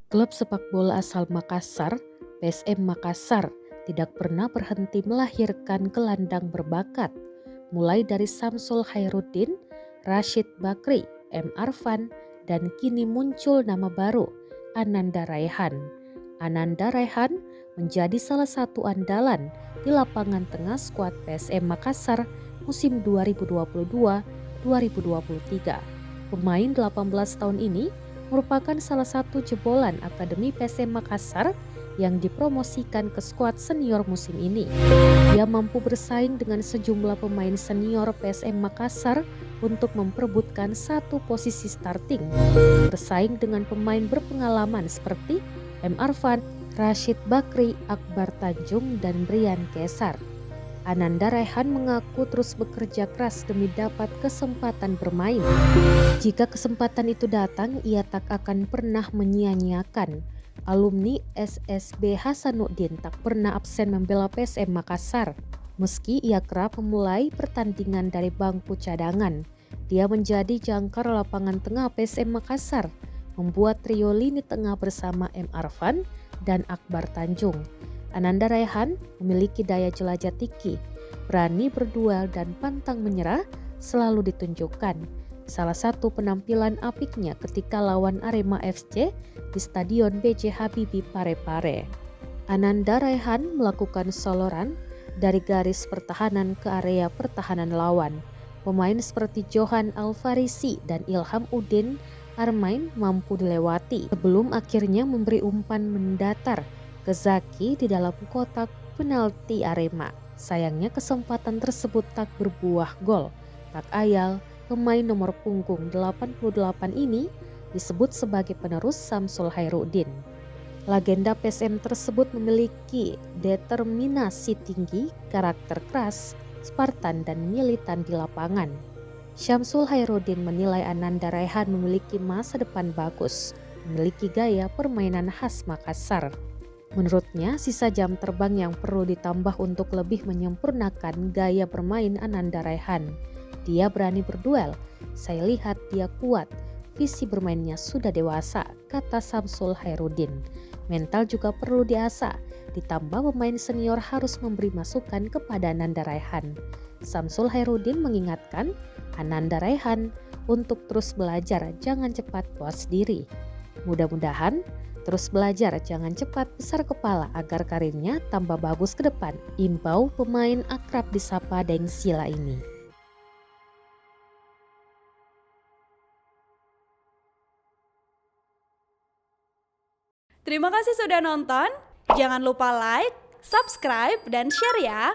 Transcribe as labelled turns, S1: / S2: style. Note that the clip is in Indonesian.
S1: Klub sepak bola asal Makassar, PSM Makassar, tidak pernah berhenti melahirkan gelandang berbakat, mulai dari Samsul Khairuddin, Rashid Bakri, M. Arfan, dan kini muncul nama baru, Ananda Raihan. Ananda Raihan menjadi salah satu andalan di lapangan tengah skuad PSM Makassar musim 2022-2023. Pemain 18 tahun ini merupakan salah satu jebolan Akademi PSM Makassar yang dipromosikan ke skuad senior musim ini. Dia mampu bersaing dengan sejumlah pemain senior PSM Makassar untuk memperebutkan satu posisi starting, bersaing dengan pemain berpengalaman seperti M. Arfan, Rashid Bakri, Akbar Tanjung, dan Brian Kesar. Ananda Raihan mengaku terus bekerja keras demi dapat kesempatan bermain. Jika kesempatan itu datang, ia tak akan pernah menyia-nyiakan. Alumni SSB Hasanuddin tak pernah absen membela PSM Makassar. Meski ia kerap memulai pertandingan dari bangku cadangan, dia menjadi jangkar lapangan tengah PSM Makassar, membuat trio lini tengah bersama M. Arfan dan Akbar Tanjung. Ananda Raihan memiliki daya jelajah tinggi, berani berduel dan pantang menyerah selalu ditunjukkan. Salah satu penampilan apiknya ketika lawan Arema FC di Stadion B.J. Habibie Parepare. Ananda Raihan melakukan soloran dari garis pertahanan ke area pertahanan lawan. Pemain seperti Johan Alfarisi dan Ilham Udin Armain mampu dilewati sebelum akhirnya memberi umpan mendatar ke Zaki di dalam kotak penalti Arema. Sayangnya kesempatan tersebut tak berbuah gol. Tak ayal, pemain nomor punggung 88 ini disebut sebagai penerus Samsul Khairuddin. Legenda PSM tersebut memiliki determinasi tinggi, karakter keras, Spartan dan militan di lapangan. Syamsul Khairuddin menilai Ananda Raihan memiliki masa depan bagus, memiliki gaya permainan khas Makassar. Menurutnya, sisa jam terbang yang perlu ditambah untuk lebih menyempurnakan gaya bermain Ananda Raihan. Dia berani berduel, saya lihat dia kuat, visi bermainnya sudah dewasa, kata Samsul Khairuddin. Mental juga perlu diasah, ditambah pemain senior harus memberi masukan kepada Ananda Raihan. Samsul Khairuddin mengingatkan Ananda Raihan untuk terus belajar, jangan cepat puas diri. Mudah-mudahan terus belajar, jangan cepat besar kepala agar karirnya tambah bagus ke depan, imbau pemain akrab disapa Deng Sila ini.
S2: Terima kasih sudah nonton. Jangan lupa like, subscribe, dan share ya.